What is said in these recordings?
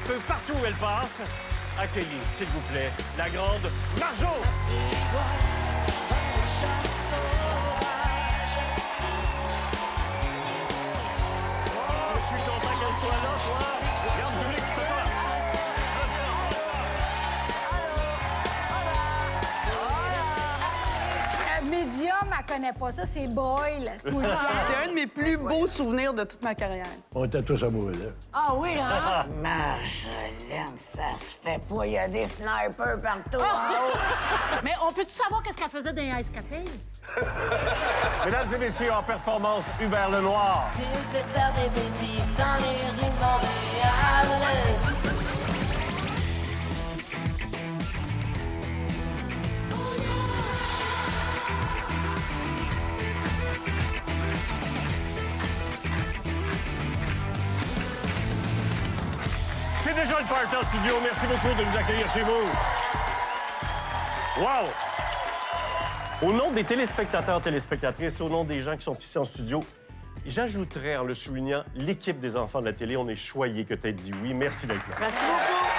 feu partout où elle passe. Accueillez, s'il vous plaît, la grande Marjo! Je suis content qu'elle soit là, toi. Regarde le public, c'est toi. Médium, elle connaît pas ça, c'est Boyle, tout le temps. C'est un de mes plus beaux souvenirs de toute ma carrière. On était tous amoureux, là. Ah oui, hein? Marjolaine, ça se fait pas. Il y a des snipers partout en haut. Mais on peut-tu savoir qu'est-ce qu'elle faisait dans les Ice Cafés? Mesdames et messieurs, en performance, Hubert Lenoir. Tu fais faire des bêtises dans les rues de Montréal. C'est déjà le party en studio. Merci beaucoup de nous accueillir chez vous. Wow! Au nom des téléspectateurs, téléspectatrices, au nom des gens qui sont ici en studio, j'ajouterais en le soulignant l'équipe des enfants de la télé. On est choyés que tu aies dit oui. Merci d'être là. Merci beaucoup.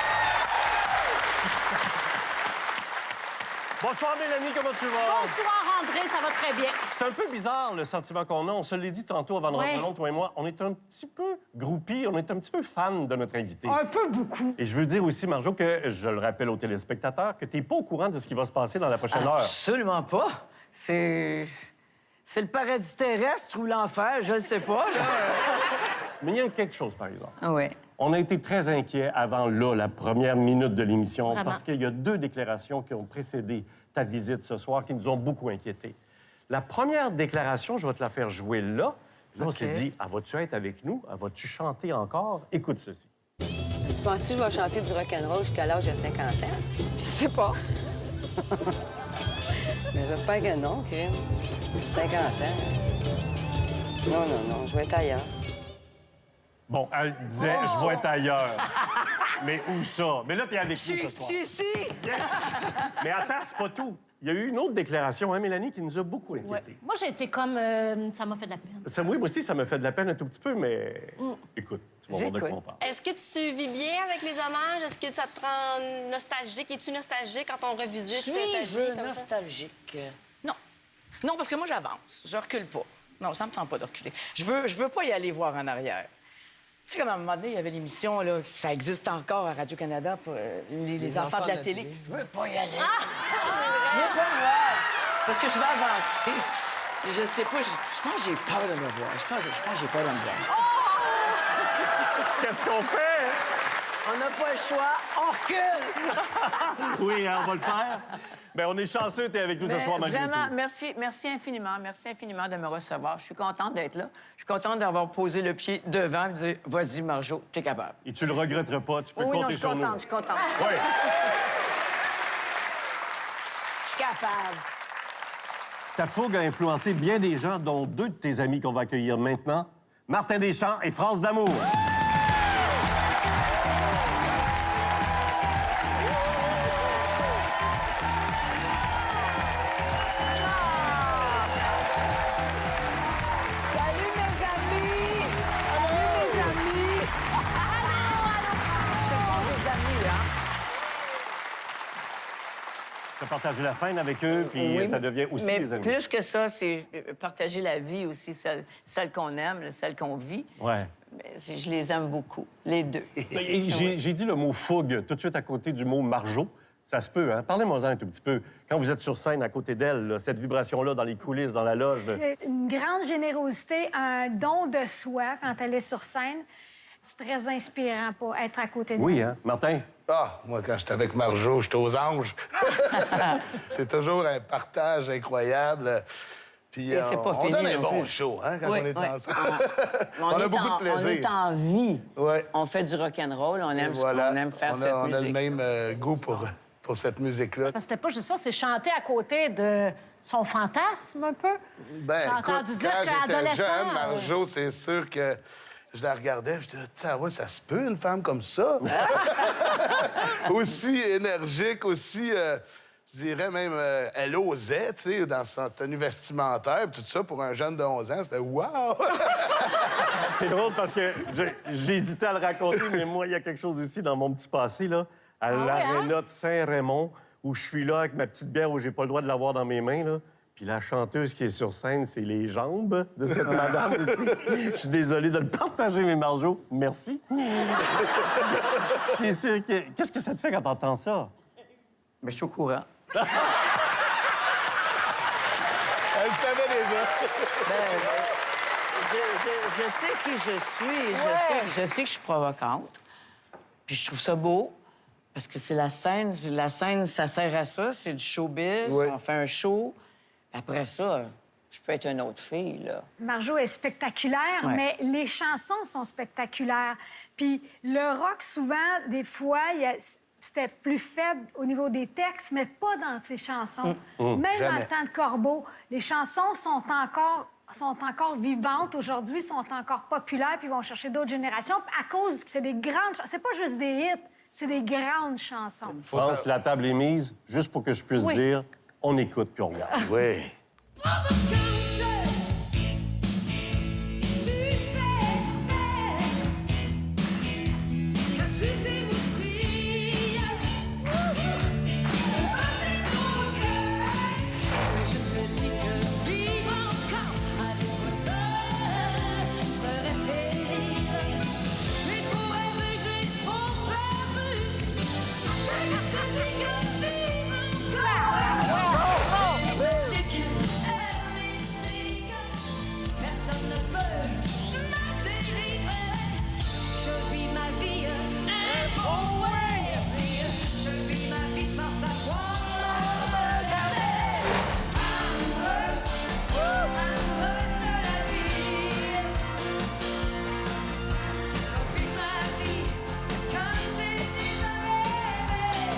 Bonsoir Mélanie, comment tu vas? Bonsoir, André, ça va très bien. C'est un peu bizarre le sentiment qu'on a. On se l'a dit tantôt avant de rentrer en ondes, toi et moi. On est un petit peu groupis, on est un petit peu fan de notre invité. Un peu beaucoup. Et je veux dire aussi, Marjo, que je le rappelle aux téléspectateurs, que tu n'es pas au courant de ce qui va se passer dans la prochaine heure. Absolument pas. C'est le paradis terrestre ou l'enfer, je ne sais pas. Là. Mais il y a quelque chose, par exemple. Ah oui. On a été très inquiets avant, là, la première minute de l'émission, Vraiment. parce qu'il y a deux déclarations qui ont précédé ta visite ce soir qui nous ont beaucoup inquiétés. La première déclaration, je vais te la faire jouer là. Puis là, on s'est dit, ah, vas-tu être avec nous? Ah, vas-tu chanter encore? Écoute ceci. Tu penses-tu que je vais chanter du rock'n'roll jusqu'à l'âge de 50 ans? Je sais pas. Mais j'espère que non, Kim. 50 ans. Non, non, non, je vais être ailleurs. Bon, elle disait, je vais être ailleurs. Mais où ça? Mais là, t'es avec nous ce soir. Je suis ici. Yes! Mais attends, c'est pas tout. Il y a eu une autre déclaration, hein, Mélanie, qui nous a beaucoup inquiétés. Moi, j'ai été comme... ça m'a fait de la peine. Ça, oui, moi aussi, ça me fait de la peine un tout petit peu, mais écoute, tu vas voir de quoi on parle. Est-ce que tu vis bien avec les hommages? Est-ce que ça te rend nostalgique? Es-tu nostalgique quand on revisite ta vie comme ça? Nostalgique. Non. Non, parce que moi, j'avance. Je recule pas. Non, ça me tente pas de reculer. Je veux pas y aller voir en arrière. Tu sais, comme à un moment donné, il y avait l'émission, là, ça existe encore à Radio-Canada pour les enfants de la télé. Je veux pas y aller. Je veux pas me voir. Parce que je vais avancer. Je sais pas, je pense que j'ai peur de me voir. Je pense que j'ai peur de me voir. Qu'est-ce qu'on fait? On n'a pas le choix, on recule. Oui, hein, on va le faire. Bien, on est chanceux, t'es avec nous ce soir, malgré Vraiment, tout. merci infiniment de me recevoir. Je suis contente d'être là. Je suis contente d'avoir posé le pied devant et de dire, vas-y, Marjo, t'es capable. Et tu le regretteras pas, tu peux Oui, non, compter je suis sur nous. contente, je suis contente. Oui. Je suis capable. Ta fougue a influencé bien des gens, dont deux de tes amis qu'on va accueillir maintenant, Martin Deschamps et France d'Amour. Salut, mes amis! Salut, mes amis! Ce sont des amis, hein? Tu as partagé la scène avec eux, puis ça devient aussi mais des amis. plus que ça, c'est partager la vie aussi, celle qu'on aime, celle qu'on vit. Ouais. Mais je les aime beaucoup, les deux. Et j'ai dit le mot fougue tout de suite à côté du mot Marjo. Ça se peut, hein? Parlez-moi-en un tout petit peu. Quand vous êtes sur scène à côté d'elle, là, cette vibration-là dans les coulisses, dans la loge... C'est une grande générosité, un don de soi quand elle est sur scène. C'est très inspirant pour être à côté de Oui, nous. hein? Martin? Ah, moi, quand j'étais avec Marjo, j'étais aux anges. C'est toujours un partage incroyable. Puis Et c'est pas on fini donne un non bon plus. show, hein, quand Oui, on est oui. ensemble. On On a est beaucoup de plaisir. On est en vie. Oui. On fait du rock'n'roll, on aime, Voilà. on aime faire cette on a musique. le même goût pour cette musique-là. Parce que c'était pas juste ça, c'est chanter à côté de son fantasme, un peu. Ben, J'ai entendu écoute, dire quand qu'à j'étais adolescent, jeune, Marjo, c'est sûr que je la regardais, je disais, ah ouais, ça se peut, une femme comme ça. Aussi énergique, aussi... je dirais même, elle osait, tu sais, dans son tenue vestimentaire, tout ça, pour un jeune de 11 ans, c'était wow! C'est drôle parce que j'hésitais à le raconter, mais moi, il y a quelque chose aussi dans mon petit passé, là, à l'aréna de Saint-Raymond, où je suis là avec ma petite bière où j'ai pas le droit de l'avoir dans mes mains, là. Puis la chanteuse qui est sur scène, c'est les jambes de cette madame aussi. Je suis désolé de le partager, mais Marjo, merci. C'est sûr que... Qu'est-ce que ça te fait quand t'entends ça? Mais je suis au courant. Elle savait déjà. Je sais qui je suis. Je sais que je suis provocante. Puis je trouve ça beau. Parce que c'est la scène. La scène, ça sert à ça. C'est du showbiz. Oui. On fait un show. Après ça, je peux être une autre fille, là. Marjo est spectaculaire, Ouais. mais les chansons sont spectaculaires. Puis le rock, souvent, des fois, c'était plus faible au niveau des textes, mais pas dans ses chansons. Même dans Jamais. le temps de Corbeau, les chansons sont encore vivantes aujourd'hui, sont encore populaires, puis vont chercher d'autres générations à cause que c'est des grandes chansons. C'est pas juste des hits, c'est des grandes chansons. France, la table est mise, juste pour que je puisse dire, on écoute puis on regarde. Oui. Personne ne peut me délivrer. Je vis ma vie je vis ma vie sans savoir me garder. Amoureuse de la vie. Je vis ma vie comme je l'ai déjà rêvé.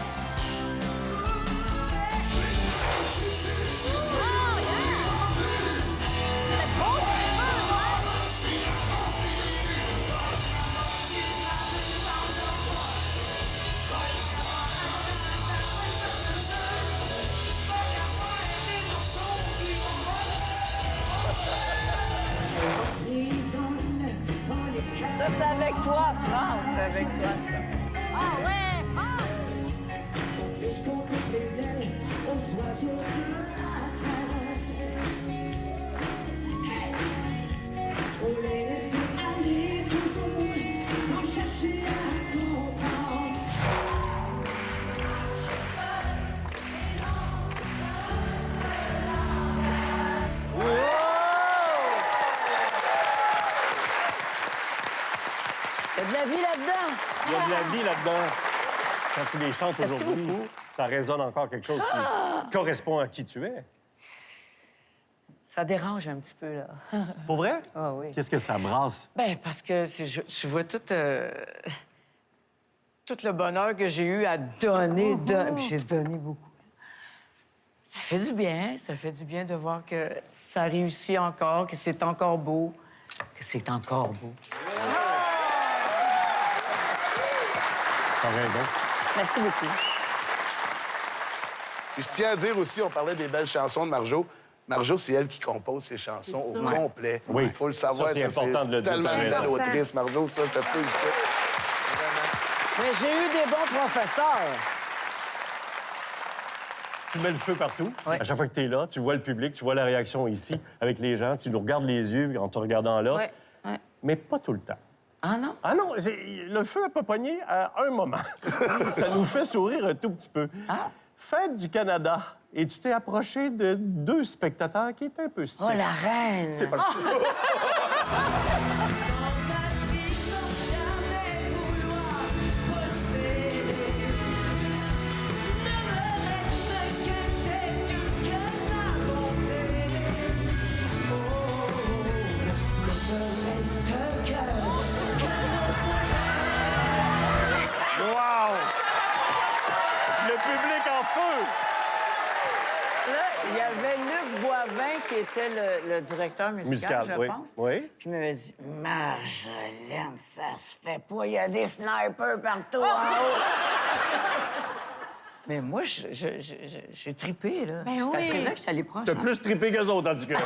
Ça, c'est avec toi, France, c'est avec toi, ça. Ah ouais, Il y a de la vie là-dedans. Il y a de la vie là-dedans. Quand tu les chantes aujourd'hui, ça résonne encore quelque chose qui correspond à qui tu es. Ça dérange un petit peu, là. Pour vrai? Ah oui. Qu'est-ce que ça brasse? Ben parce que tu vois tout le bonheur que j'ai eu à donner. J'ai donné beaucoup. Ça fait du bien de voir que ça réussit encore, que c'est encore beau, que c'est encore beau. T'as raison. Merci beaucoup. Puis je tiens à dire aussi, on parlait des belles chansons de Marjo. Marjo, c'est elle qui compose ses chansons au complet. Oui. Il faut le savoir. Ça, c'est important de le dire, Tellement t'as une belle raison. autrice, Marjo, ça, je te félicite. Mais j'ai eu des bons professeurs. Tu mets le feu partout. Oui. À chaque fois que tu es là, tu vois le public, tu vois la réaction ici avec les gens, tu nous regardes les yeux en te regardant là. Oui. Mais pas tout le temps. Ah non? Ah non, le feu a pas pogné à un moment. Ça nous fait sourire un tout petit peu. Ah. Fête du Canada. Et tu t'es approché de 2 spectateurs qui étaient un peu stiffs. Oh, la reine! C'est parti. Wow! Le public en feu! Là, il y avait Luc Boivin qui était le directeur musical, je oui. pense. Oui. Puis il m'avait dit Marjolaine, ça se fait pas, il y a des snipers partout en haut. Mais moi, j'ai trippé, là. Ben C'est oui. assez vrai que ça allait proche. T'as hein. plus trippé qu'eux autres, en tout cas.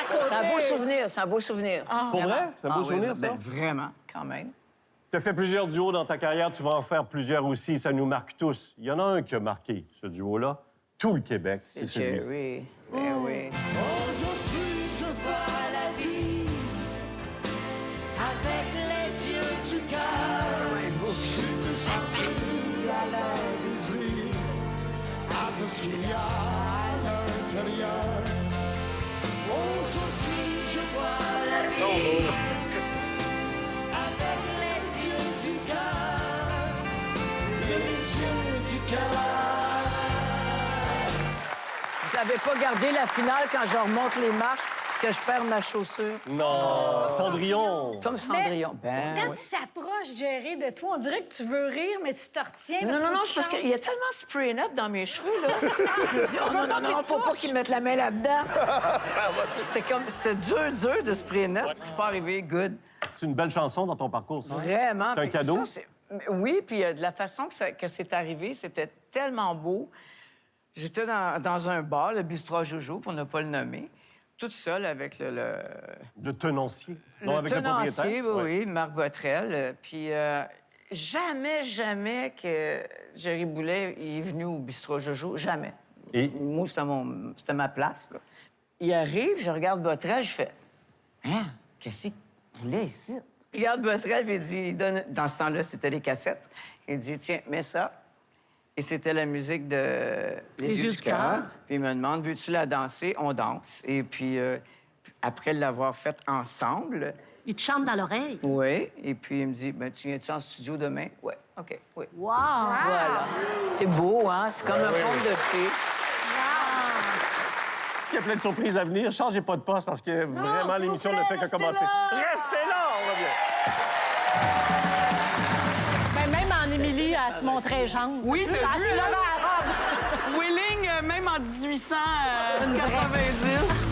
C'est un beau souvenir, c'est un beau souvenir. Pour vrai? C'est un beau Ah oui, souvenir, ben, ça? vraiment, quand même. Tu as fait plusieurs duos dans ta carrière, tu vas en faire plusieurs aussi, ça nous marque tous. Il y en a un qui a marqué, ce duo-là, tout le Québec, c'est celui-ci. Jerry. Ben oui. Aujourd'hui, je vois la vie avec les yeux du cœur. Je suis plus sensible à la musique, à tout ce qu'il y a à l'intérieur. Aujourd'hui, je vois la vie avec les yeux du cœur, les yeux du cœur. Vous n'avez pas gardé la finale quand je remonte les marches, que je perds ma chaussure. Non, Cendrillon! Comme Cendrillon. Ben, Quand ouais. tu s'approches, Jerry, de toi, on dirait que tu veux rire, mais tu te retiens. Non, non, non, c'est parce qu'il y a tellement spray net dans mes cheveux, là. Je me dis, oh non, non, non, faut pas qu'ils mettent la main là-dedans. C'était dur de spray net. C'est pas arrivé, good. C'est une belle chanson dans ton parcours, ça. Vraiment. C'est un Puis cadeau? ça, oui, puis de la façon que c'est arrivé, c'était tellement beau. J'étais dans un bar, le Bistrot Jojo, pour ne pas le nommer, toute seule avec Le tenancier. Non, le avec le tenancier, propriétaire. oui, oui, Marc Botrel. Puis jamais que Jerry Boulet il est venu au Bistrot Jojo. Jamais. Et Moi, c'était ma place, là. Il arrive, je regarde Botrel, je fais « Hein? Qu'est-ce qu'il voulait ici? » Il regarde Botrel, puis il dit... il donne... Dans ce temps-là, c'était les cassettes. Il dit « Tiens, mets ça. » Et c'était la musique de Les yeux du cœur. Puis il me demande « Veux-tu la danser? » On danse. Et puis, après l'avoir faite ensemble... Il te chante dans l'oreille. Oui. Et puis il me dit « Ben, tu viens-tu en studio demain? » Oui. OK, oui. Wow! Voilà. C'est beau, hein? C'est comme un conte de fées. il y a plein de surprises à venir. Changez pas de poste parce que vraiment, l'émission ne fait que commencer. Restez là, on revient. Ben, même en Émilie, elle se montrait jambe. Oui, t'as Elle vu, se levait hein? la robe. Wheeling, même en 1890.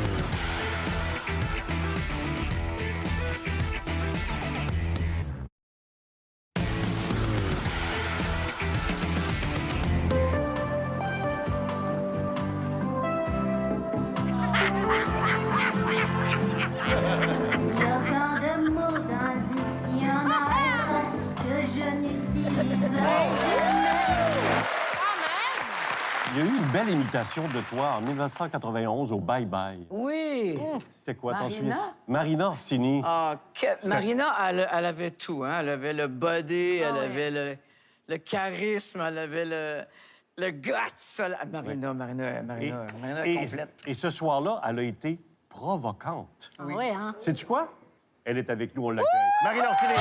Autant de mots dans la vie, il y en a un que je n'utiliserai Il y a eu une belle imitation de toi en 1991 au Bye Bye. Oui. C'était quoi, t'en Marina? souviens-tu? Marina Orsini. Ah, C'était- Marina, elle avait tout, hein? Elle avait le body, elle avait le charisme, elle avait le guts. Marina est complète. Et ce soir-là, elle a été provocante. Oui, hein? Sais-tu quoi? Elle est avec nous, on l'accueille. Marina Orsini!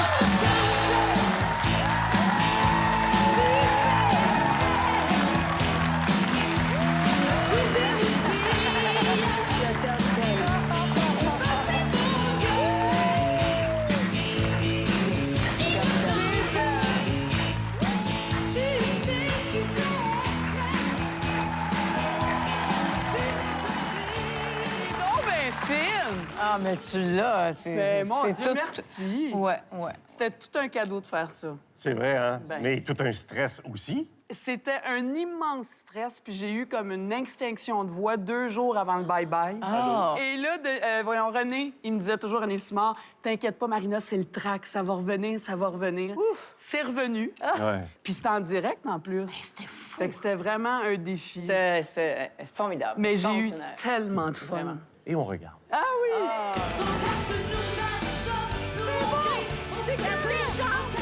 Oh, ben, fine! Ah, mais tu l'as. Ben, mon c'est Dieu, tout... merci. Ouais, ouais. C'était tout un cadeau de faire ça. C'est vrai, hein? Ben. Mais tout un stress aussi. C'était un immense stress, puis j'ai eu comme une extinction de voix 2 jours avant le bye-bye. Ah. Et là, voyons, René, il me disait toujours, René Simard, t'inquiète pas, Marina, c'est le trac, ça va revenir, ça va revenir. C'est revenu. Ouais. Puis c'était en direct, en plus. C'était fou. Fait que c'était vraiment un défi. C'était formidable. Mais j'ai eu Extraordinaire. tellement de fun. Vraiment. Et on regarde. Ah oui! C'est Cathy, chante!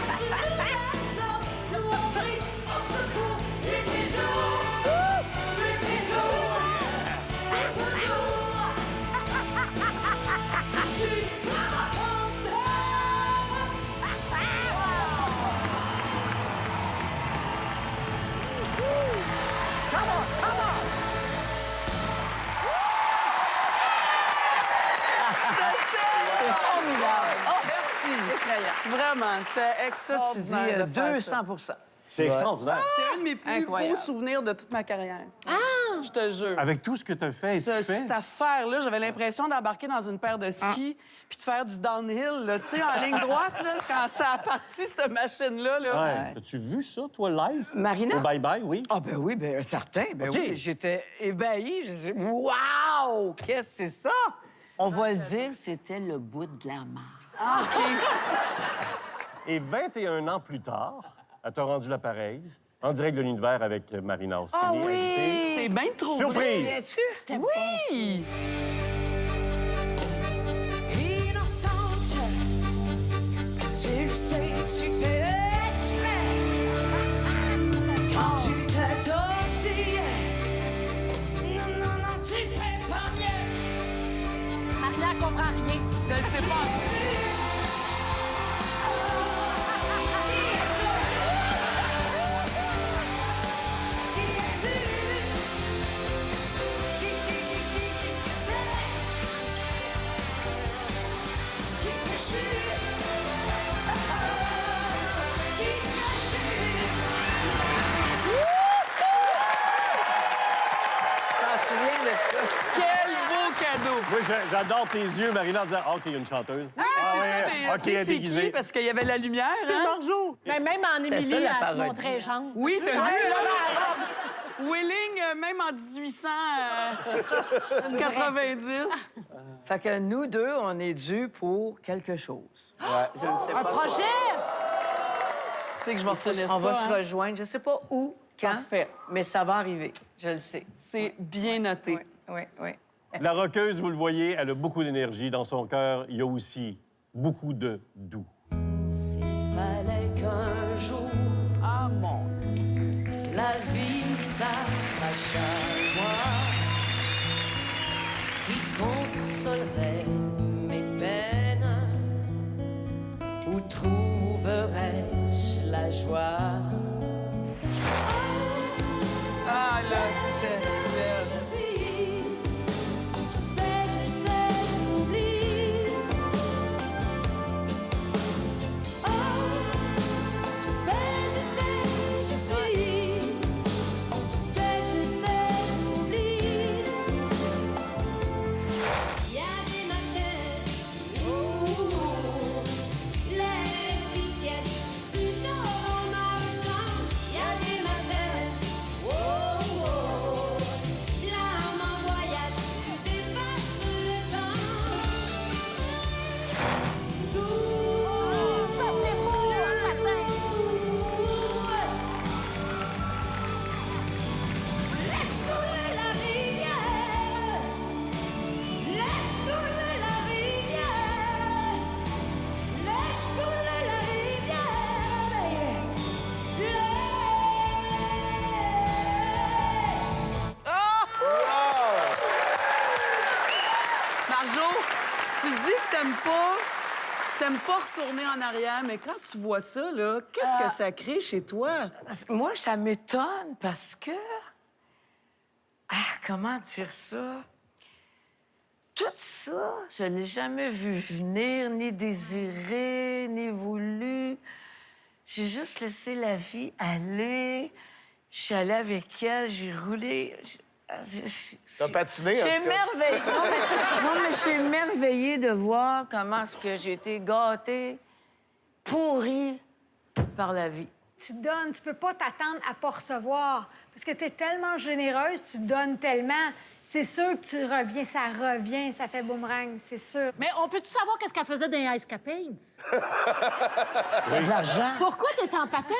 C'est formidable. Oh, Merci. effrayant. Vraiment, c'était Ça, tu dis extraordinaire de faire ça. 200 C'est extraordinaire. C'est un de mes plus Incroyable. beaux souvenirs de toute ma carrière. je te jure. Avec tout ce que tu as fait et tu fais. Cette affaire-là, j'avais l'impression d'embarquer dans une paire de skis puis de faire du downhill, là, tu sais, en ligne droite, là, quand ça a parti, cette machine-là. Là. Ouais. As-tu vu ça, toi, live? Marina? Au bye-bye, oui. Ah, ben oui, ben certain. Ben OK. oui, j'étais ébahie. Je disais, waouh! Qu'est-ce que c'est ça? On va le dire, c'était le bout de la mare. Et 21 ans plus tard, elle t'a rendu l'appareil, en direct de l'univers avec Marina Orsini. Ah oui! C'est bien trop Surprise! vrai. C'était Oui! Innocente, tu le sais, tu fais exprès. Quand tu te tortilles, non, non, non, tu fais pas mieux. Maria comprend rien. Je le sais pas. Qui es-tu? Qu'est-ce que t'es? Qu'est-ce que je suis? Qu'est-ce que je suis? Je m'en souviens de ça. Quel beau cadeau! Moi, j'adore tes yeux, Marina, en disant « Ah, OK, il y a une chanteuse. Mais, OK, elle est c'est déguisée. qui? Parce qu'il y avait la lumière, C'est hein? Marjo! Mais même en C'était Émilie, ça, la elle se parodie. montrait genre. Oui, t'as Ah, vu? c'est Wheeling, même en 1890. Fait que nous deux, on est dus pour quelque chose. Je ne sais un pas. projet! Tu sais que je vais retenir On va ça, se hein? rejoindre. Je ne sais pas où, quand, Parfait. mais ça va arriver. Je le sais. C'est bien noté. Oui, oui, oui. La rockeuse, vous le voyez, elle a beaucoup d'énergie. Dans son cœur, il y a aussi beaucoup de doux. S'il fallait qu'un jour Ah, mon Dieu. la vie t'arrache à moi, qui consolerait mes peines, où trouverais-je la joie? Ah, là, c'est... Marjo, tu dis que t'aimes pas retourner en arrière, mais quand tu vois ça, là, qu'est-ce que ça crée chez toi? Moi, ça m'étonne parce que... Ah, comment dire ça? Tout ça, je l'ai jamais vu venir, ni désiré, ni voulu. J'ai juste laissé la vie aller. Je suis allée avec elle, j'ai roulé. T'as patiné, en J'ai tout cas. émerveillé. Non, mais je suis émerveillée de voir comment est-ce que j'ai été gâtée, pourrie par la vie. Tu donnes, tu peux pas t'attendre à pas recevoir. Parce que tu es tellement généreuse, tu donnes tellement. C'est sûr que tu reviens, ça fait boomerang, c'est sûr. Mais on peut-tu savoir qu'est-ce qu'elle faisait dans les Ice Capades? De l'argent. Pourquoi t'es en patin?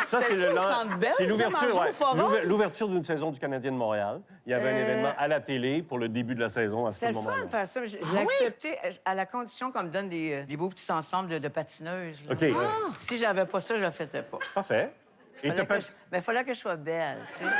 Ça, c'est C'était-tu au Centre Bell, c'est ça, l'ouverture, Marjo, ouais. au Forum? L'ouverture d'une saison du Canadien de Montréal. Il y avait un événement à la télé pour le début de la saison à ce C'est le fun moment-là. de faire ça. Je l'ai accepté à la condition qu'on me donne des beaux petits ensembles de patineuses. là. OK, Si j'avais pas ça, je le faisais pas. parfait. Et t'as pas... Mais il fallait que je sois belle, tu sais.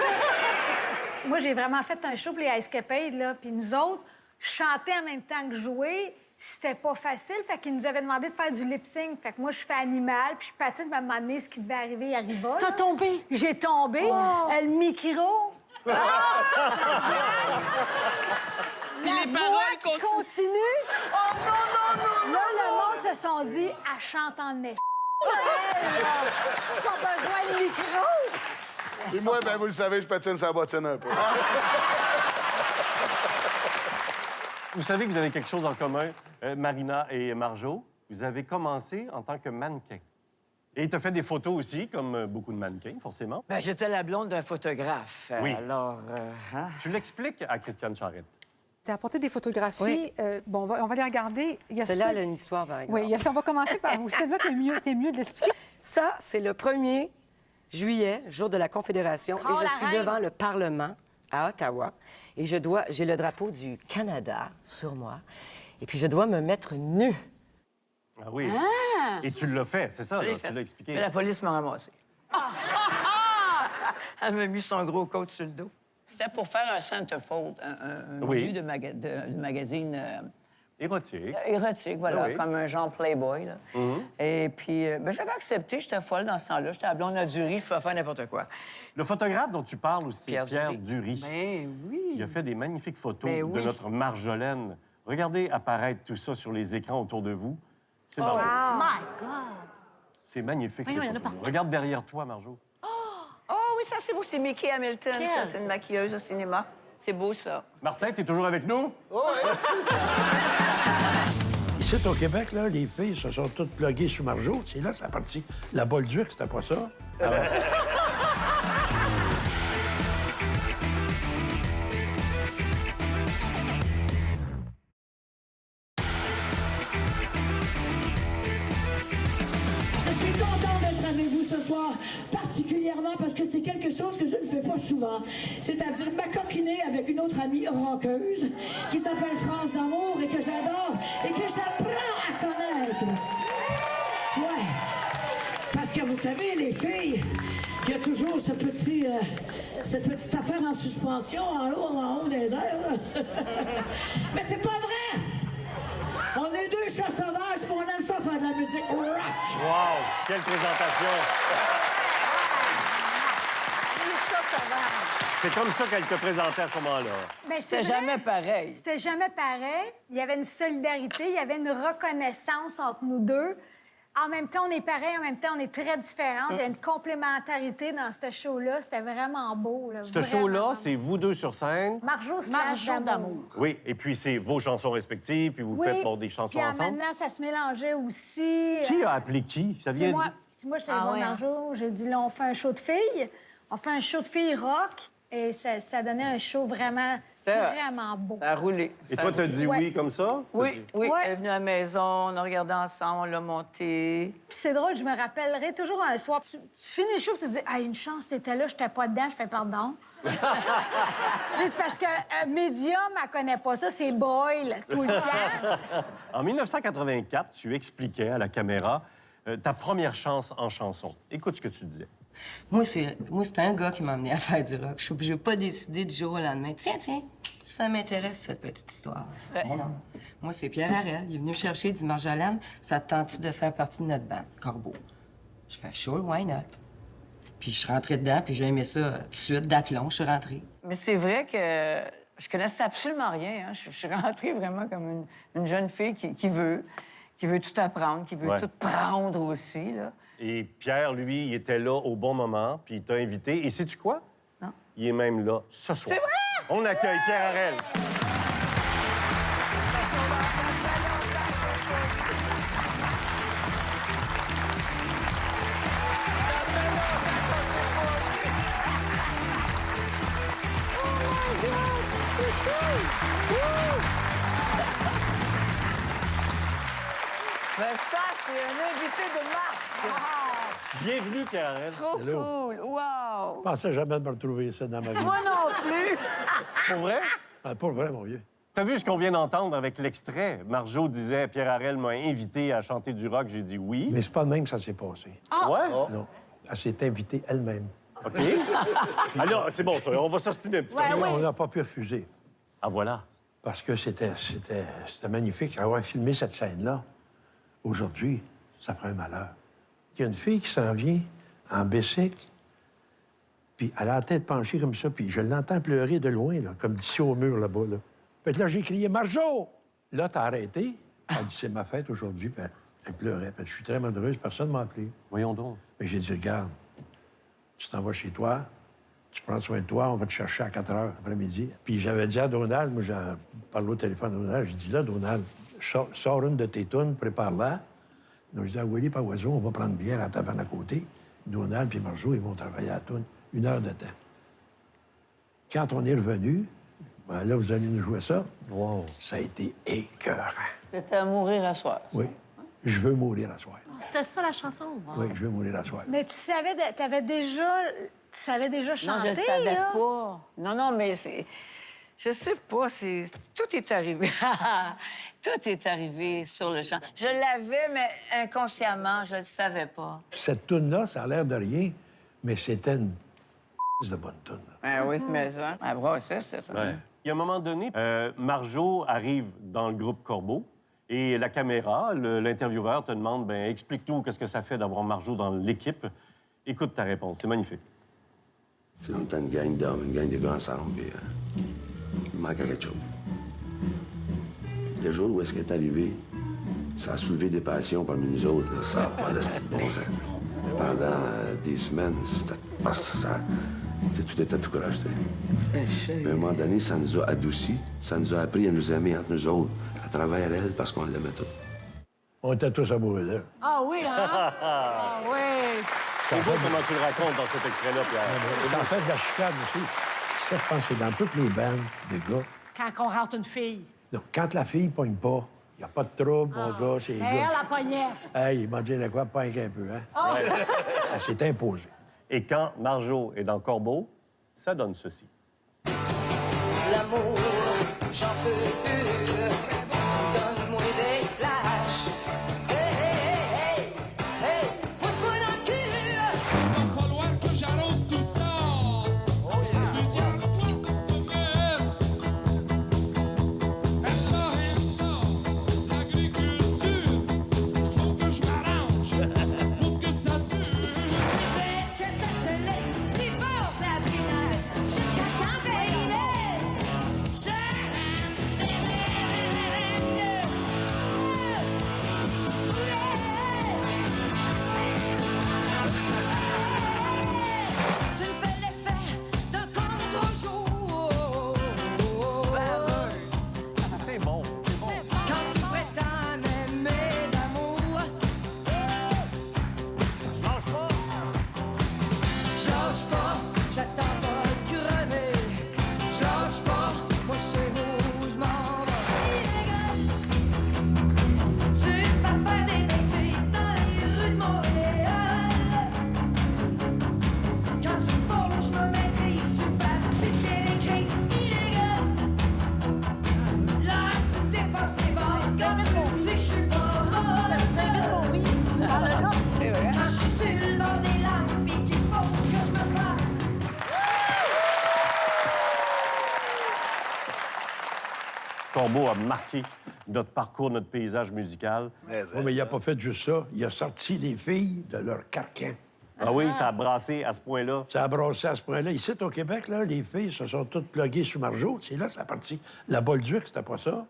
Moi, j'ai vraiment fait un show pour les Ice Capades, là. Puis nous autres, chanter en même temps que jouer, c'était pas facile. Fait qu'ils nous avaient demandé de faire du lip-sync. Fait que moi, je fais animal, puis je patine, puis à un moment donné, ce qui devait arriver arriva. T'as là. tombé? J'ai tombé. Le micro. Puis La les voix paroles qui continue. Oh non, non, non! Là, le monde se sont dit, elle chante en est. Pas besoin de micro. Puis moi, ben vous le savez, je patine sa bottine un peu. Vous savez que vous avez quelque chose en commun, Marina et Marjo. Vous avez commencé en tant que mannequin. Et tu as fait des photos aussi, comme beaucoup de mannequins, forcément. Ben, j'étais la blonde d'un photographe. Oui. Alors, hein? Tu l'expliques à Christiane Charette. Tu as apporté des photographies. Oui. Bon, on va les regarder. Il y a Celle-là, celle- elle a une histoire, par exemple. Oui, il y a ça. On va commencer par vous. Celle-là, t'es mieux de l'expliquer. Ça, c'est le 1er juillet, jour de la Confédération, Oh, et je la suis reine! devant le Parlement à Ottawa. Et j'ai le drapeau du Canada sur moi. Et puis, je dois me mettre nue. Ah oui. Et tu l'as fait, c'est ça, là, tu l'as expliqué. Mais la police m'a ramassé. Elle m'a mis son gros coat sur le dos. C'était pour faire un centerfold, un Oui. lieu de magazine Érotique. érotique, voilà, Ah oui. comme un genre Playboy. Là. Et puis, ben, j'avais accepté, j'étais folle dans ce temps-là. J'étais la blonde à Dury, je pouvais faire n'importe quoi. Le photographe dont tu parles aussi, Pierre Pierre Dury. Dury. Ben oui. Il a fait des magnifiques photos Ben de oui. notre Marjolaine. Regardez apparaître tout ça sur les écrans autour de vous. C'est Oh. Marjo. My God! C'est magnifique, Oui, ces oui, il y en a photos. partout. Regarde derrière toi, Marjo. Oh oui, ça, c'est beau. C'est Mickey Hamilton, ça. C'est une maquilleuse au cinéma. C'est beau, ça. Martin, t'es toujours avec nous? Ici, au Québec, là, les filles se sont toutes pluguées sur Marjo. C'est là, ça a parti. La Bolduc, c'était pas ça. Je suis content d'être avec vous ce soir, particulièrement parce que c'est quelque chose que je ne fais pas souvent. C'est-à-dire m'acoquiner avec une autre amie rockeuse qui s'appelle France d'amour et que j'adore et que j'apprends à connaître. Ouais. Parce que vous savez, les filles, il y a toujours cette petite affaire en suspension en haut des airs. là. Mais c'est pas vrai! On est deux chats sauvages, puis on aime ça faire de la musique rock. Wow! Quelle présentation! C'est comme ça qu'elle te présentait à ce moment-là. Ben, C'était vrai. jamais pareil. C'était jamais pareil. Il y avait une solidarité, il y avait une reconnaissance entre nous deux. En même temps, on est pareil, en même temps, on est très différentes. Il y a une complémentarité dans ce show-là. C'était vraiment beau. Là, Ce vraiment show-là, beau. c'est vous deux sur scène. Marjo slash d'amour. Oui, et puis c'est vos chansons respectives, puis vous Oui. faites bon, des chansons Puis ensemble. maintenant, ça se mélangeait aussi. Qui a appelé qui? Ça C'est vient moi, moi j'étais allée voir Marjo, j'ai dit, là, on fait un show de filles. On fait un show de filles rock. Et ça donnait un show vraiment beau. Ça a roulé. Et toi, t'as dit Ouais. oui comme ça? Oui, oui. Ouais. Elle est venue à la maison, on a regardé ensemble, on l'a monté. Puis c'est drôle, je me rappellerai toujours un soir. Tu finis le show, puis tu te dis, ah, une chance, t'étais là, j'étais pas dedans, je fais pardon. Tu sais, c'est parce que Medium, elle connaît pas ça, c'est Boyle tout le temps. En 1984, tu expliquais à la caméra ta première chance en chanson. Écoute ce que tu disais. Moi, c'est un gars qui m'a amené à faire du rock. Je n'ai pas décidé du jour au lendemain. Tiens, ça m'intéresse, cette petite histoire. Mais non. Moi, c'est Pierre Harel. Il est venu me chercher, il dit, Marjolaine, ça te tente-tu de faire partie de notre band, Corbeau? Je fais, sure, why not? Puis je suis rentrée dedans, puis j'ai aimé ça tout de suite, d'aplomb, je suis rentrée. Mais c'est vrai que je connaissais absolument rien. Hein. Je suis rentrée vraiment comme une jeune fille qui veut tout apprendre, qui veut Ouais. tout prendre aussi, là. Et Pierre, lui, il était là au bon moment, puis il t'a invité. Et sais-tu quoi? Non. Il est même là ce soir. C'est vrai? On accueille Pierre Harel. Ben ça, c'est un invité de marque. Bienvenue, Pierre Harel. Trop cool. Wow. Je pensais jamais de me retrouver ça dans ma vie. Moi non plus. Pour vrai? Ah, pas vrai, mon vieux. T'as vu ce qu'on vient d'entendre avec l'extrait? Marjo disait, Pierre Harel m'a invité à chanter du rock. J'ai dit oui. Mais c'est pas de même que ça s'est passé. Ouais? Non. Elle s'est invitée elle-même. OK. Alors, c'est bon, ça. On va s'ostiner un petit peu. On n'a pas pu refuser. Ah, voilà. Parce que c'était magnifique. Avoir filmé cette scène-là, aujourd'hui, ça ferait un malheur. Il y a une fille qui s'en vient en bicycle, puis elle a la tête penchée comme ça, puis je l'entends pleurer de loin, là, comme d'ici au mur, là-bas. Là. Fait que là, j'ai crié « Marjo! » Là, t'as arrêté. Elle dit « C'est ma fête aujourd'hui. » Puis elle pleurait. Puis je suis très malheureuse, personne ne m'a appelé. Voyons donc. Mais j'ai dit « Regarde, tu t'en vas chez toi, tu prends soin de toi, on va te chercher à 4 heures après-midi. Puis j'avais dit à Donald, moi, j'en parle au téléphone à Donald, j'ai dit là, Donald, sors une de tes tunes, prépare-la. Donc, je dis à Willy Pavoiseau, on va prendre une bière à la taverne à côté. Donald puis Marjo, ils vont travailler à la toune 1 heure de temps. Quand on est revenu, ben là, vous allez nous jouer ça. Wow. Ça a été écœurant. C'était à mourir à soir. Oui. Je veux mourir à soir. C'était ça, la chanson? Oui, je veux mourir à soir. Mais tu savais déjà chanter, Non, je le savais là? pas. Non, mais c'est... Je sais pas, tout est arrivé. Tout est arrivé sur le champ. Je l'avais, mais inconsciemment, je le savais pas. Cette toune-là, ça a l'air de rien, mais c'était une de bonne toune. Ah oui, mais ça... Ah, bravo, ça, Stéphane. Ouais. Il y a un moment donné, Marjo arrive dans le groupe Corbeau et la caméra, l'intervieweur te demande, ben explique-nous qu'est-ce que ça fait d'avoir Marjo dans l'équipe. Écoute ta réponse, c'est magnifique. C'est on était une gang d'hommes, une gang de gars ensemble, puis il manquait quelque chose. Le jour où est-ce qu'elle est arrivée, ça a soulevé des passions parmi nous autres. Là. Ça n'a pas de si bon sens. Pendant des semaines, tout était tout croche. Mais à un moment donné, ça nous a adoucis, ça nous a appris à nous aimer entre nous autres, à travers elle, parce qu'on l'aimait tous. On était tous amoureux d'elle. Ah oui, hein? Ah oui! C'est beau comment tu le racontes dans cet extrait-là, Pierre. Ça a fait de la chicane aussi. Ça, je pense que c'est dans toutes les bandes des gars. Quand on rentre une fille. Donc, quand la fille pogne pas, il n'y a pas de trouble, mon gars, c'est les Mais elle, gars. la pognait. Hey, il m'a dit de quoi, pogne un peu, hein? Ouais. Elle s'est imposée. Et quand Marjo est dans Corbeau, ça donne ceci. L'amour, j'en peux plus. Donne-moi des flashs. Hey, hey, hey, hey, pousse-moi dans le cul. Va falloir que j'arrose tout ça. Plusieurs fois par semaine. Aime ça, l'agriculture. Faut que je m'arrange pour que ça dure. C'est bon, c'est bon. Quand tu prétends m'aimer d'amour, Je lâche pas. change pas, j'attends pas de crever. Change pas, moi je sais où je m'en vais. Tu vas faire des bêtises dans les rues de Montréal. Quand tu voles, je me maîtrise. Tu me fais piquer les crises illégales. Là, tu dépasses les bases. Quand tu dis que je suis pas molle, je t'invite mon oui. Quand je suis sur le bord des larmes, puis qu'il faut que je me fasse. Corbeau a marqué notre parcours, notre paysage musical. Oui, mais il n'a pas fait juste ça. Il a sorti les filles de leur carcan. Ah oui, ça a brassé à ce point-là. Ça a brassé à ce point-là. Ici, au Québec, là, les filles se sont toutes pluguées sur Marjo. C'est là, ça a parti. La Bolduc, c'était pas ça.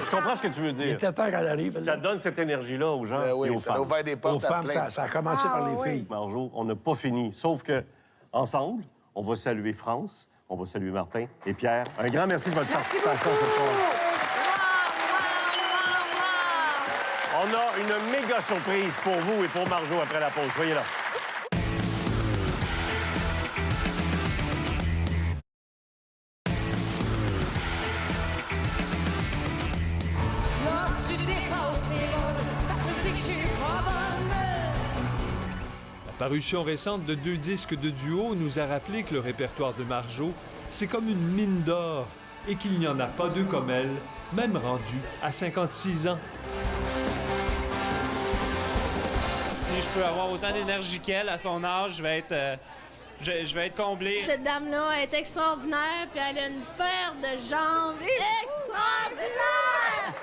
Je comprends ce que tu veux Il dire. était temps qu'elle arrive. Ça donne cette énergie-là aux gens et oui, aux ça a femmes. ouvert des Aux portes à femmes, plein. ça a commencé par les filles. Marjo, on n'a pas fini. Sauf que, ensemble, on va saluer France, on va saluer Martin et Pierre. Un grand merci de votre participation ce soir. On a une méga surprise pour vous et pour Marjo après la pause. Soyez là. Là, tu dépasses les bornes, parce que tu sais que je suis pas bonne. La parution récente de 2 disques de duo nous a rappelé que le répertoire de Marjo, c'est comme une mine d'or et qu'il n'y en a pas deux comme elle, même rendue à 56 ans. Si je peux avoir autant d'énergie qu'elle à son âge, je vais être comblé. Cette dame-là est extraordinaire, puis elle a une paire de jambes extraordinaire!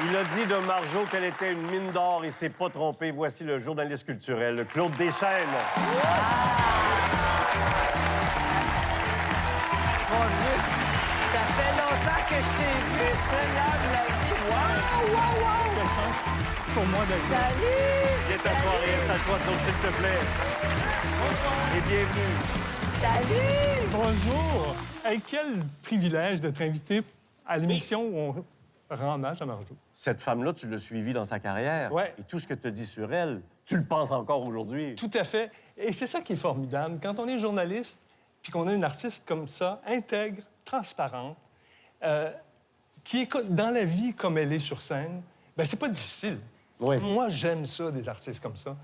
Il a dit de Marjo qu'elle était une mine d'or et s'est pas trompé. Voici le journaliste culturel, Claude Deschênes. Mon Dieu, ça fait longtemps que je t'ai vu, Seigneur de la vie. Wow, wow, wow! chance pour moi d'être là. Salut! Viens t'asseoir et installe-toi, donc, s'il te plaît. Et bienvenue. Salut! Bonjour! Hey, quel privilège d'être invité à l'émission où on rend hommage à Marjo. Cette femme-là, tu l'as suivie dans sa carrière. Ouais. Et tout ce que tu as dit sur elle, tu le penses encore aujourd'hui. Tout à fait. Et c'est ça qui est formidable. Quand on est journaliste, puis qu'on a une artiste comme ça, intègre, transparente, qui est dans la vie comme elle est sur scène, bien, c'est pas difficile. Oui. Moi, j'aime ça, des artistes comme ça.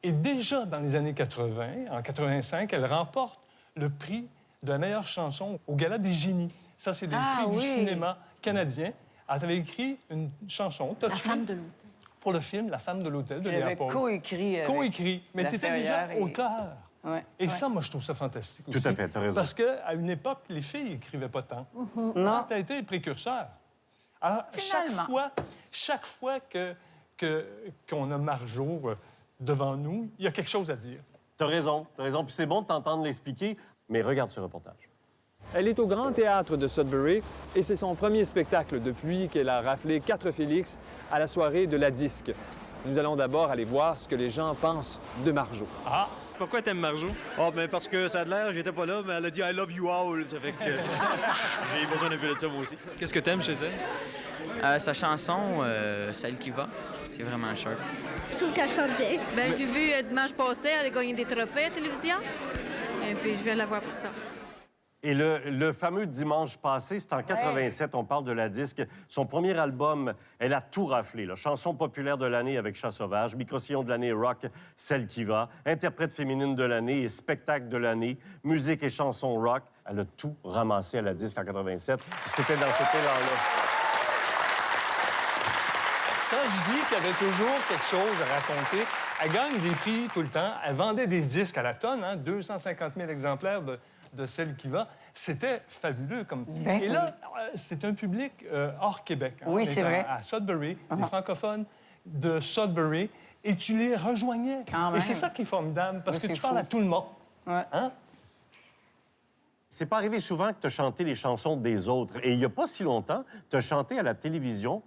Et déjà dans les années 80, en 85, elle remporte le prix de la meilleure chanson au Gala des Génies. Ça, c'est des prix du cinéma canadien. Elle avait écrit une chanson, Touch Me, femme de l'hôtel. pour le film La femme de l'hôtel de Elle Léa avait Paul. coécrit. Coécrit. Mais La tu étais déjà Ferrière et- auteur. Ouais. Et ça, moi, je trouve ça fantastique Tout aussi. à fait, t'as raison. Parce qu'à une époque, les filles n'écrivaient pas tant. Non. Tu as été précurseur. Alors, Finalement. chaque fois qu'on a Marjo devant nous, il y a quelque chose à dire. T'as raison. Puis c'est bon de t'entendre l'expliquer, mais regarde ce reportage. Elle est au Grand Théâtre de Sudbury et c'est son premier spectacle depuis qu'elle a raflé 4 Félix à la soirée de la Disque. Nous allons d'abord aller voir ce que les gens pensent de Marjo. Ah! Pourquoi t'aimes Marjo? Oh, mais parce que ça a de l'air, j'étais pas là, mais elle a dit I love you all. Ça fait que j'ai besoin d'un peu de ça, moi aussi. Qu'est-ce que t'aimes chez elle? Sa chanson, Celle qui va, c'est vraiment sharp. Je trouve qu'elle chante bien. Ben, j'ai vu dimanche passé, elle a gagné des trophées à la télévision. Et puis, je viens la voir pour ça. Et le fameux dimanche passé, c'est en 87, on parle de la Disque. Son premier album, elle a tout raflé. Là. Chanson populaire de l'année avec Chat sauvage, micro-sillon de l'année rock, Celle qui va, interprète féminine de l'année et spectacle de l'année, musique et chanson rock. Elle a tout ramassé à la Disque en 87. C'était dans cet élan-là. Quand je dis qu'il y avait toujours quelque chose à raconter, elle gagne des prix tout le temps. Elle vendait des disques à la tonne, 250 000 exemplaires de Celle qui va. C'était fabuleux. Et là, c'est un public hors Québec. Oui, On c'est est vrai. À Sudbury, les francophones de Sudbury, et tu les rejoignais. Quand même. Et c'est ça qui est formidable, parce Oui, que c'est tu parles fou. à tout le monde. Hein? C'est pas arrivé souvent que tu as chanté les chansons des autres. Et il y a pas si longtemps, tu as chanté à la télévision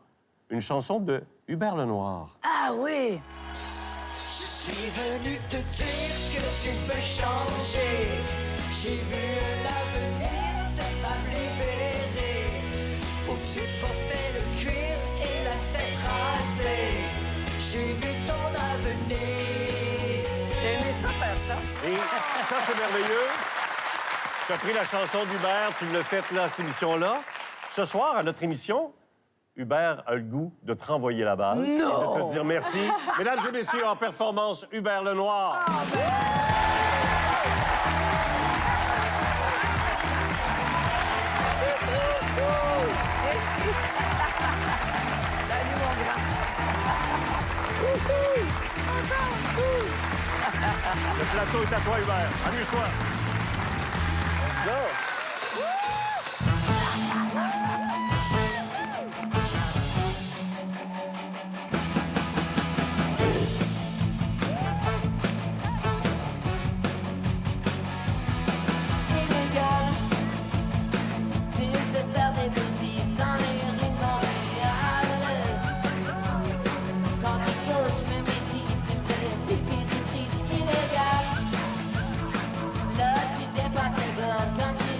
une chanson de Hubert Lenoir. Ah oui! Je suis venu te dire que tu peux changer. J'ai vu un avenir de femme libérée, où tu portais le cuir et la tête rasée. J'ai vu ton avenir. J'ai aimé ça faire ça. Et ça, c'est merveilleux. Tu as pris la chanson d'Hubert, tu l'as faite là, à cette émission-là. Ce soir, à notre émission, Hubert a le goût de te renvoyer la balle. Non! Et de te dire merci. Mesdames et messieurs, en performance, Hubert Lenoir. Salut, mon grand. Le plateau est à toi, Hubert. Amuse-toi. Illégal, tu risques de faire des bêtises dans les rues de Montréal. Quand tu cours, je me maîtrise, tu me fais des pipis, des crises illégales. Là, tu dépasses tes bornes quand tu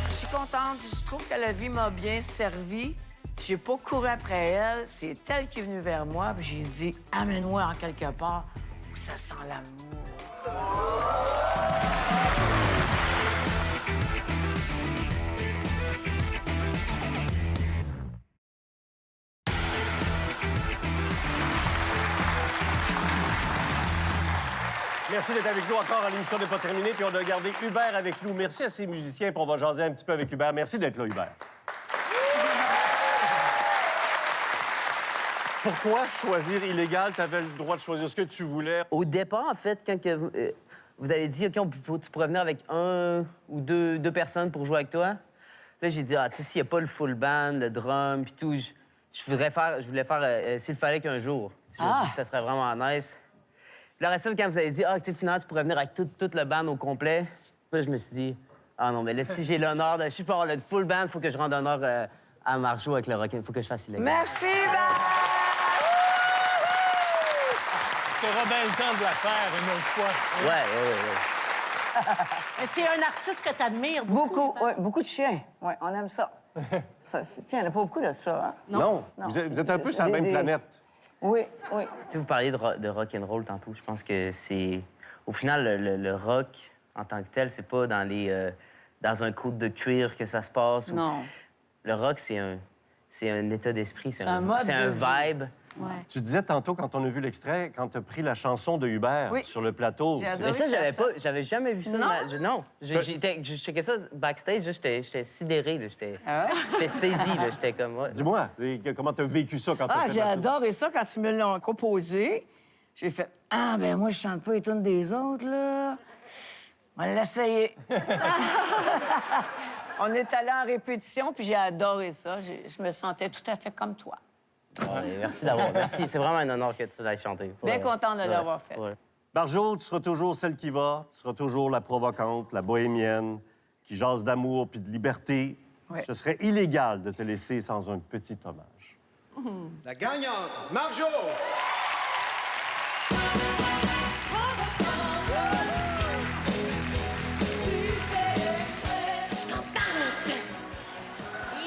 Je suis contente. Je trouve que la vie m'a bien servi. J'ai pas couru après elle. C'est elle qui est venue vers moi. Puis j'ai dit, amène-moi en quelque part où ça sent l'amour. Merci d'être avec nous encore à l'émission n'est pas terminée. Puis on a gardé Hubert avec nous. Merci à ces musiciens. Puis on va jaser un petit peu avec Hubert. Merci d'être là, Hubert. Pourquoi choisir illégal? Tu avais le droit de choisir ce que tu voulais. Au départ, en fait, quand vous avez dit, OK, tu pourrais venir avec un ou deux personnes pour jouer avec toi, là, j'ai dit, tu sais, s'il n'y a pas le full band, le drum, puis tout, je voulais faire s'il fallait qu'un jour. J'ai dit, ça serait vraiment nice. Le reste, quand vous avez dit, tu sais, finalement, tu pourrais venir avec toute le band au complet, là, je me suis dit, non, mais là, si j'ai l'honneur de. Je suis pour avoir le full band, il faut que je rende honneur à Marjo avec le rock. Il faut que je fasse illégal. Merci, Ben! Tu auras bien le temps de la faire une autre fois. Ouais. C'est un artiste que tu admires beaucoup. Beaucoup de chiens. Oui, on aime ça. Tiens, il n'y en a pas beaucoup de ça. Hein? Non. Vous êtes un peu sur la même planète. Oui. Tu sais, vous parliez de rock and roll tantôt. Je pense que c'est... Au final, le rock, en tant que tel, c'est pas dans un côte de cuir que ça se passe. Non. Le rock, c'est un état d'esprit. C'est un mode de vibe. Ouais. Tu disais tantôt, quand on a vu l'extrait, quand tu as pris la chanson de Hubert sur le plateau. Mais ça, j'avais jamais vu ça. Non. Je checkais ça backstage, j'étais sidéré. J'étais saisi. J'étais comme... Ouais. Dis-moi, comment tu as vécu ça quand tu as fait J'ai la adoré ça quand ils me l'ont proposé. J'ai fait, ben moi, je chante pas les tunes des autres, là. On va l'essayer. On est allé en répétition, puis j'ai adoré ça. Je me sentais tout à fait comme toi. Ouais, merci d'avoir. Merci, c'est vraiment un honneur que tu l'aies chanté. Bien contente de l'avoir fait. Ouais. Marjo, tu seras toujours celle qui va, tu seras toujours la provocante, la bohémienne, qui jase d'amour puis de liberté. Ouais. Ce serait illégal de te laisser sans un petit hommage. La gagnante, Marjo!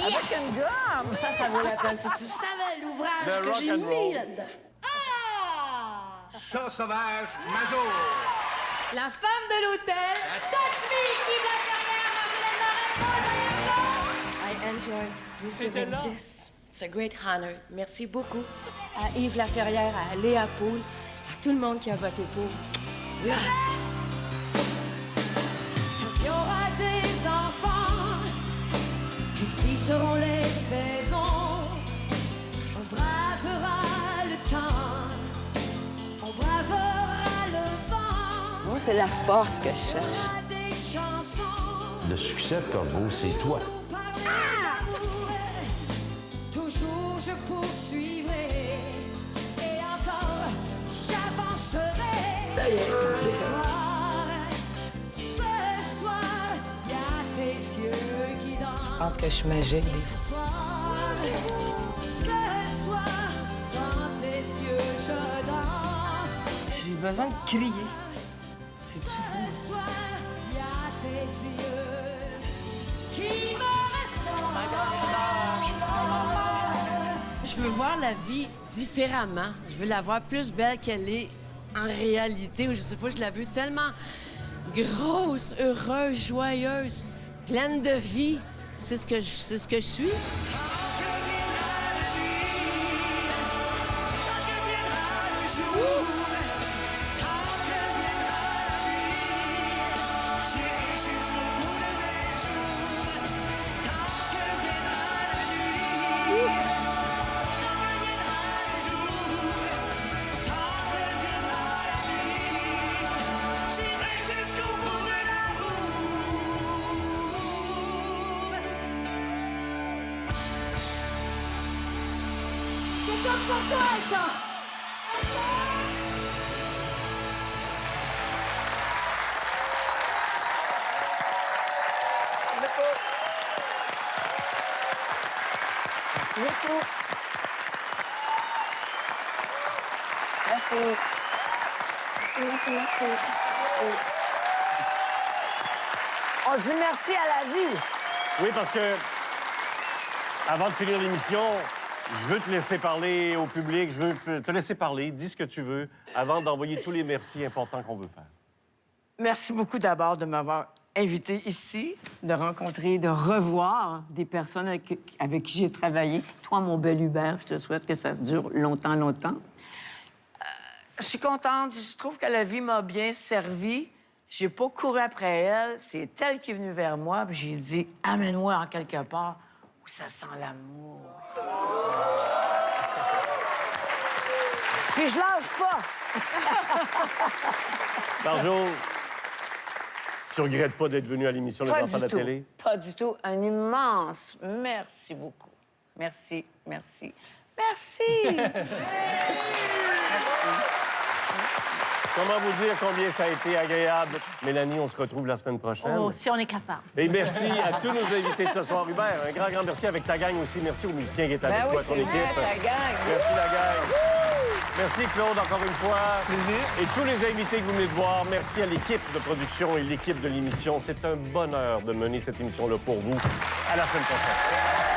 Avec une gomme! Ça vaut la peine. Si tu savais l'ouvrage Le que rock j'ai and mis roll. là-dedans. Chat sauvage major. La femme de l'hôtel, Touch Me, vive la carrière, I enjoy C'était receiving là. this. It's a great honor. Merci beaucoup à Yves Laferrière, à Léa Poul, à tout le monde qui a voté pour. Là. Il y aura des enfants, existeront les saisons. On bravera le temps, on bravera le vent. Moi, c'est la force que je cherche. Il y aura des chansons. Le succès de Corbeau, c'est toi. Toujours je poursuivrai et encore j'avancerai. Ça y est, Ce c'est soir, y a tes yeux qui dansent. Je pense que je suis magique. Ce soir, dans tes yeux je danse. J'ai besoin de crier. C'est-tu fou? Ce soir, y a tes yeux qui me Je veux voir la vie différemment. Je veux la voir plus belle qu'elle est en réalité. Ou je sais pas, je la veux tellement grosse, heureuse, joyeuse, pleine de vie. C'est ce que je suis. C'est comme pour toi, ça! On dit merci à la vie. Oui, parce que, avant de finir l'émission, je veux te laisser parler au public, je veux te laisser parler, dis ce que tu veux, avant d'envoyer tous les merci importants qu'on veut faire. Merci beaucoup d'abord de m'avoir invité ici, de rencontrer, de revoir des personnes avec qui j'ai travaillé. Toi, mon bel Hubert, je te souhaite que ça se dure longtemps, longtemps. Je suis contente. Je trouve que la vie m'a bien servi. J'ai pas couru après elle. C'est elle qui est venue vers moi. Puis j'ai dit, amène-moi en quelque part où ça sent l'amour. Puis je lâche pas. Marjo, tu regrettes pas d'être venue à l'émission Les Pas Enfants de du la tout. télé? Pas du tout. Un immense merci beaucoup. Merci, merci, merci. Comment vous dire combien ça a été agréable? Mélanie, on se retrouve la semaine prochaine. Oh, si on est capable. Et merci à tous nos invités de ce soir. Hubert, un grand merci avec ta gang aussi. Merci aux musiciens qui étaient avec toi, ton équipe. Ta gang. Merci, la gang. Merci, Claude, encore une fois. Plaisir. Et tous les invités que vous venez de voir, merci à l'équipe de production et l'équipe de l'émission. C'est un bonheur de mener cette émission-là pour vous. À la semaine prochaine.